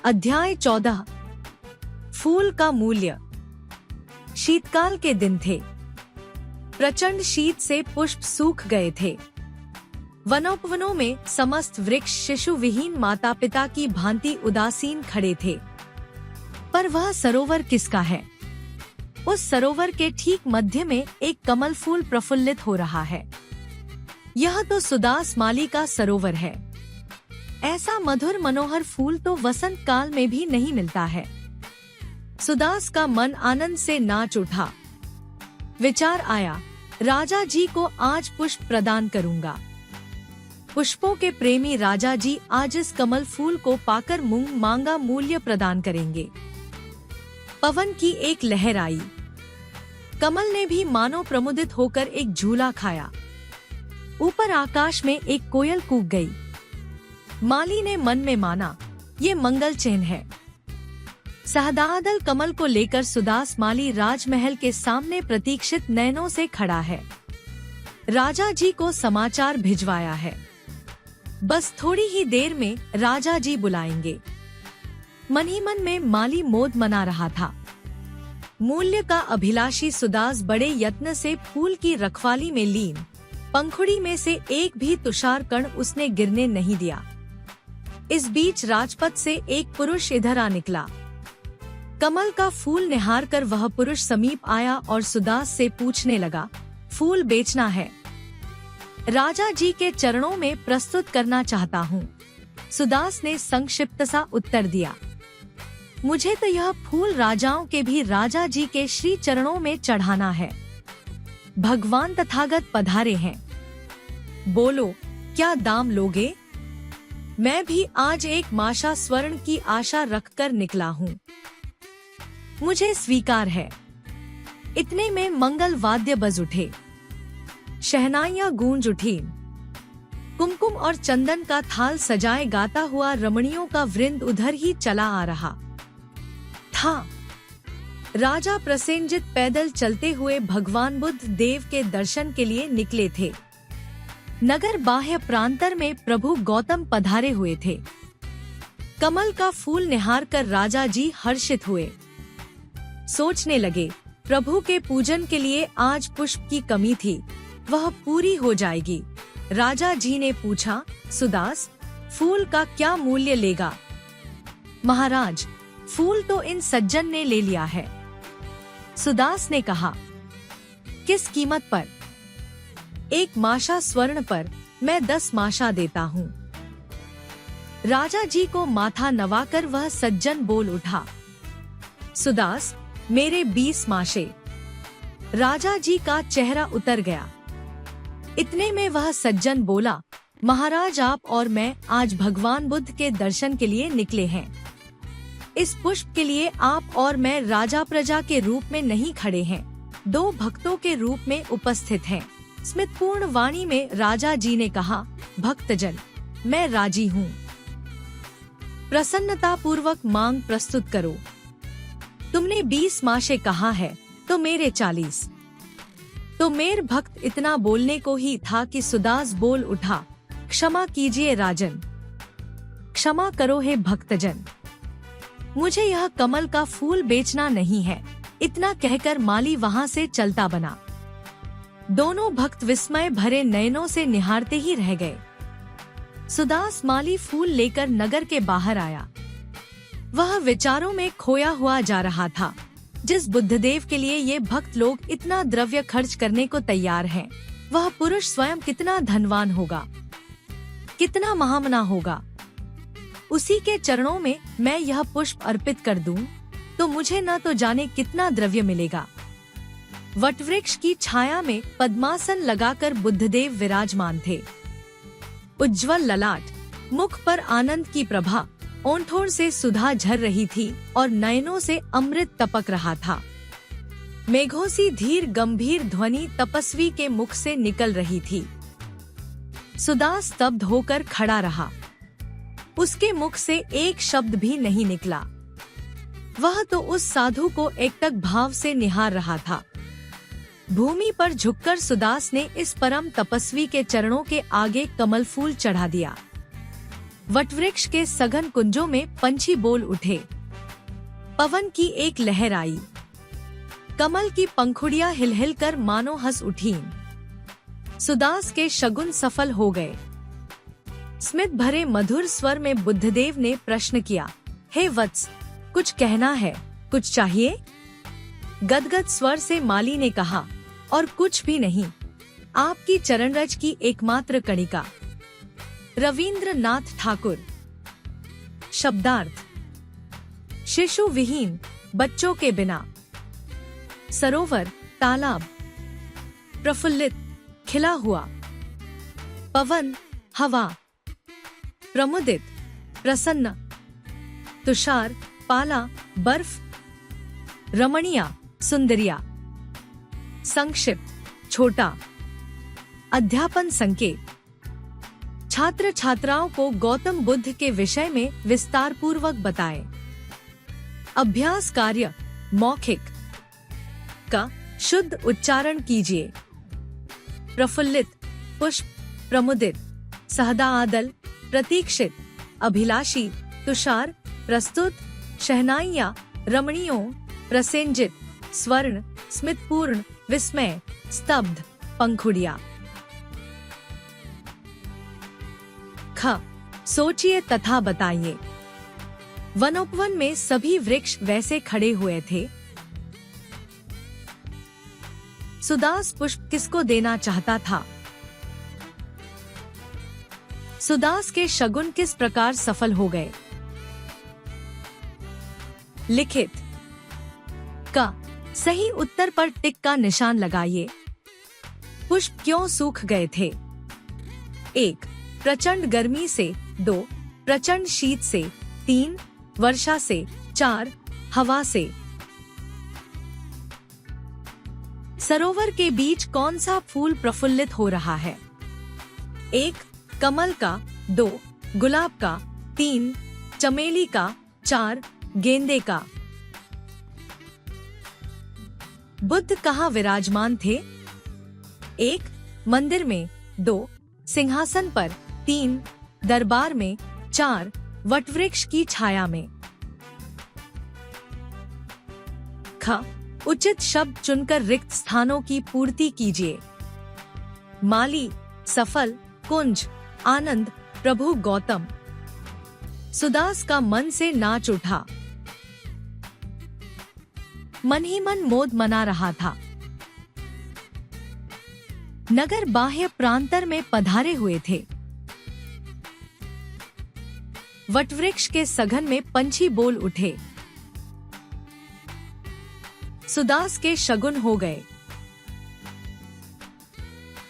अध्याय 14। फूल का मूल्य। शीतकाल के दिन थे। प्रचंड शीत से पुष्प सूख गए थे। वनोपवनों में समस्त वृक्ष शिशु विहीन माता पिता की भांति उदासीन खड़े थे। पर वह सरोवर किसका है? उस सरोवर के ठीक मध्य में एक कमल फूल प्रफुल्लित हो रहा है। यह तो सुदास माली का सरोवर है। ऐसा मधुर मनोहर फूल तो वसंत काल में भी नहीं मिलता है। सुदास का मन आनंद से नाच उठा। विचार आया, राजा जी को आज पुष्प प्रदान करूंगा। पुष्पों के प्रेमी राजा जी आज इस कमल फूल को पाकर मूंग मांगा मूल्य प्रदान करेंगे। पवन की एक लहर आई। कमल ने भी मानो प्रमुदित होकर एक झूला खाया। ऊपर आकाश में एक कोयल कूक गई। माली ने मन में माना, ये मंगल चिन्ह है। सहदादल कमल को लेकर सुदास माली राजमहल के सामने प्रतीक्षित नयनों से खड़ा है। राजा जी को समाचार भिजवाया है। बस थोड़ी ही देर में राजा जी बुलाएंगे। मन ही मन में माली मोद मना रहा था। मूल्य का अभिलाषी सुदास बड़े यत्न से फूल की रखवाली में लीन। पंखुड़ी में से एक भी तुषार कण उसने गिरने नहीं दिया। इस बीच राजपथ से एक पुरुष इधर आ निकला। कमल का फूल निहार कर वह पुरुष समीप आया और सुदास से पूछने लगा, फूल बेचना है? राजा जी के चरणों में प्रस्तुत करना चाहता हूँ। सुदास ने संक्षिप्त सा उत्तर दिया। मुझे तो यह फूल राजाओं के भी राजा जी के श्री चरणों में चढ़ाना है। भगवान तथागत पधारे हैं। बोलो, क्या दाम लोगे? मैं भी आज एक माशा स्वर्ण की आशा रखकर निकला हूँ। मुझे स्वीकार है। इतने में मंगल वाद्य बज उठे। शहनाइयां गूंज उठी। कुमकुम और चंदन का थाल सजाए गाता हुआ रमणियों का वृंद उधर ही चला आ रहा था। राजा प्रसेनजित पैदल चलते हुए भगवान बुद्ध देव के दर्शन के लिए निकले थे। नगर बाह्य प्रांतर में प्रभु गौतम पधारे हुए थे। कमल का फूल निहार कर राजा जी हर्षित हुए। सोचने लगे, प्रभु के पूजन के लिए आज पुष्प की कमी थी, वह पूरी हो जाएगी। राजा जी ने पूछा, सुदास, फूल का क्या मूल्य लेगा? महाराज, फूल तो इन सज्जन ने ले लिया है। सुदास ने कहा, किस कीमत पर? 1 माशा स्वर्ण पर। मैं 10 माशा देता हूँ। राजा जी को माथा नवाकर वह सज्जन बोल उठा, सुदास, मेरे 20 माशे। राजा जी का चेहरा उतर गया। इतने में वह सज्जन बोला, महाराज, आप और मैं आज भगवान बुद्ध के दर्शन के लिए निकले हैं। इस पुष्प के लिए आप और मैं राजा प्रजा के रूप में नहीं खड़े हैं, 2 भक्तों के रूप में उपस्थित हैं। स्मितपूर्ण वाणी में राजा जी ने कहा, भक्तजन, मैं राजी हूँ। प्रसन्नता पूर्वक मांग प्रस्तुत करो। तुमने 20 माशे कहा है, तो मेरे 40। तो मेर भक्त इतना बोलने को ही था कि सुदास बोल उठा, क्षमा कीजिए राजन, क्षमा करो हे भक्तजन, मुझे यह कमल का फूल बेचना नहीं है। इतना कहकर माली वहाँ से चलता बना। दोनों भक्त विस्मय भरे नयनों से निहारते ही रह गए। सुदास माली फूल लेकर नगर के बाहर आया। वह विचारों में खोया हुआ जा रहा था। जिस बुद्धदेव के लिए ये भक्त लोग इतना द्रव्य खर्च करने को तैयार हैं, वह पुरुष स्वयं कितना धनवान होगा, कितना महामना होगा। उसी के चरणों में मैं यह पुष्प अर्पित कर दूं, तो मुझे न तो जाने कितना द्रव्य मिलेगा। वटवृक्ष की छाया में पद्मासन लगाकर बुद्धदेव विराजमान थे। उज्ज्वल ललाट, मुख पर आनंद की प्रभा, ओंठों से सुधा झर रही थी और नयनों से अमृत टपक रहा था। मेघों सी धीर गंभीर ध्वनि तपस्वी के मुख से निकल रही थी। सुदास स्तब्ध होकर खड़ा रहा। उसके मुख से एक शब्द भी नहीं निकला। वह तो उस साधु को एकटक भाव से निहार रहा था। भूमि पर झुककर सुदास ने इस परम तपस्वी के चरणों के आगे कमल फूल चढ़ा दिया। वटवृक्ष के सघन कुंजों में पंछी बोल उठे। पवन की एक लहर आई। कमल की पंखुड़ियां हिल-हिल कर मानो हंस उठीं। सुदास के शगुन सफल हो गए। स्मित भरे मधुर स्वर में बुद्धदेव ने प्रश्न किया, हे वत्स, कुछ कहना है, कुछ चाहिए? गदगद स्वर से माली ने कहा, और कुछ भी नहीं, आपकी चरणरज की एकमात्र कणिका। रवींद्रनाथ ठाकुर। शब्दार्थ। शिशु विहीन, बच्चों के बिना। सरोवर, तालाब। प्रफुल्लित, खिला हुआ। पवन, हवा। प्रमुदित, प्रसन्न। तुषार, पाला, बर्फ। रमणीया, सुंदरिया। संक्षिप्त, छोटा। अध्यापन संकेत। छात्र छात्राओं को गौतम बुद्ध के विषय में विस्तार पूर्वक बताएं। अभ्यास कार्य, मौखिक का शुद्ध उच्चारण कीजिए। प्रफुल्लित, पुष्प, प्रमुदित, सहदाआदल, प्रतीक्षित, अभिलाषी, तुषार, प्रस्तुत, शहनाइयां, रमणीयों, प्रसेंजित, स्वर्ण, स्मितपूर्ण, विस्मय, स्तब्ध, पंखुड़िया। ख, सोचिए तथा बताइए। वनोपवन में सभी वृक्ष वैसे खड़े हुए थे। सुदास पुष्प किसको देना चाहता था? सुदास के शगुन किस प्रकार सफल हो गए? लिखित का सही उत्तर पर टिक का निशान लगाइए। पुष्प क्यों सूख गए थे? 1. प्रचंड गर्मी से। 2. प्रचंड शीत से। 3. वर्षा से। 4. हवा से। सरोवर के बीच कौन सा फूल प्रफुल्लित हो रहा है? 1. कमल का। 2. गुलाब का। 3. चमेली का। 4. गेंदे का। बुद्ध कहाँ विराजमान थे? 1. मंदिर में। 2. सिंहासन पर। 3. दरबार में। 4. वटवृक्ष की छाया में। ख, उचित शब्द चुनकर रिक्त स्थानों की पूर्ति कीजिए। माली, सफल, कुंज, आनंद, प्रभु गौतम। सुदास का मन से नाच उठा। मन ही मन मोद मना रहा था। नगर बाह्य प्रांतर में पधारे हुए थे। वटवृक्ष के सघन में पंछी बोल उठे। सुदास के शगुन हो गए।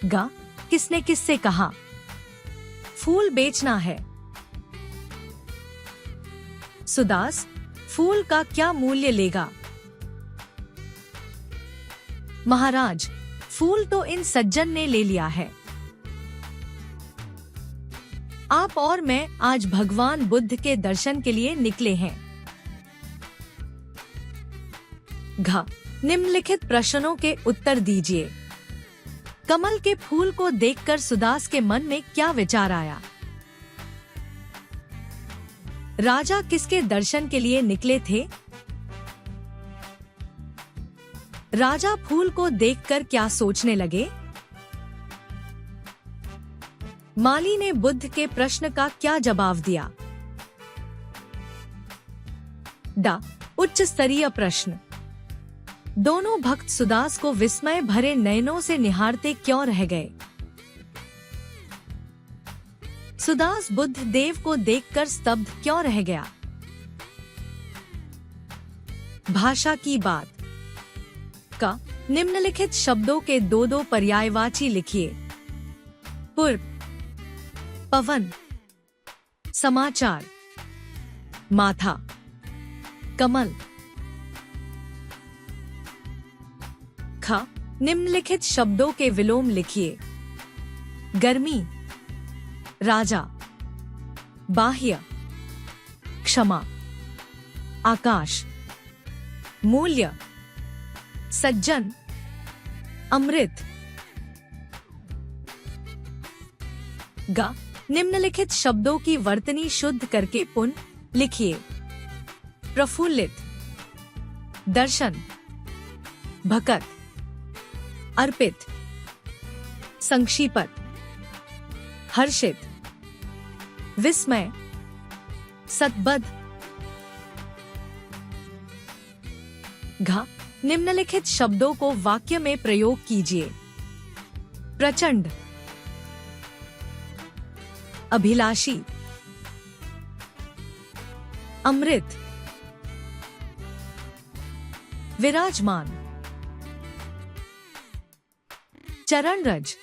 गा, किसने किससे कहा? फूल बेचना है। सुदास, फूल का क्या मूल्य लेगा? महाराज, फूल तो इन सज्जन ने ले लिया है। आप और मैं आज भगवान बुद्ध के दर्शन के लिए निकले हैं। घ, निम्नलिखित प्रश्नों के उत्तर दीजिए। कमल के फूल को देखकर सुदास के मन में क्या विचार आया? राजा किसके दर्शन के लिए निकले थे? राजा फूल को देखकर क्या सोचने लगे? माली ने बुद्ध के प्रश्न का क्या जवाब दिया? ड, उच्च स्तरीय प्रश्न। दोनों भक्त सुदास को विस्मय भरे नयनों से निहारते क्यों रह गए? सुदास बुद्ध देव को देखकर स्तब्ध क्यों रह गया? भाषा की बात। का, निम्नलिखित शब्दों के दो दो पर्यायवाची लिखिए। पूर्व, पवन, समाचार, माथा, कमल। ख, निम्नलिखित शब्दों के विलोम लिखिए। गर्मी, राजा, बाह्य, क्षमा, आकाश, मूल्य, सज्जन, अमृत। ग, निम्नलिखित शब्दों की वर्तनी शुद्ध करके पुनः लिखिए। प्रफुल्लित, दर्शन, भकत, अर्पित, संक्षिपत, हर्षित, विस्मय, सतबद्ध। घ, निम्नलिखित शब्दों को वाक्य में प्रयोग कीजिए। प्रचंड, अभिलाषी, अमृत, विराजमान, चरणरज।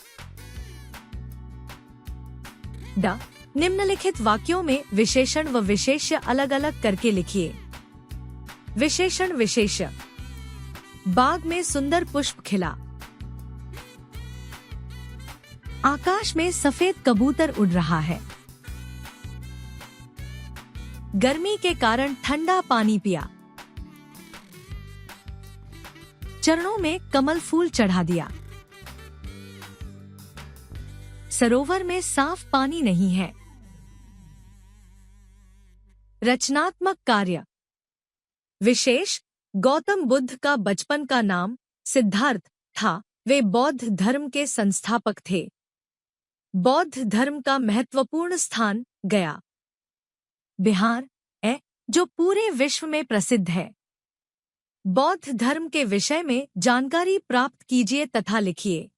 ड, निम्नलिखित वाक्यों में विशेषण व विशेष्य अलग अलग करके लिखिए। विशेषण विशेष्य, बाग में सुंदर पुष्प खिला। आकाश में सफेद कबूतर उड़ रहा है। गर्मी के कारण ठंडा पानी पिया। चरणों में कमल फूल चढ़ा दिया। सरोवर में साफ पानी नहीं है। रचनात्मक कार्य। विशेष, गौतम बुद्ध का बचपन का नाम सिद्धार्थ था। वे बौद्ध धर्म के संस्थापक थे। बौद्ध धर्म का महत्वपूर्ण स्थान गया, बिहार है, जो पूरे विश्व में प्रसिद्ध है। बौद्ध धर्म के विषय में जानकारी प्राप्त कीजिए तथा लिखिए।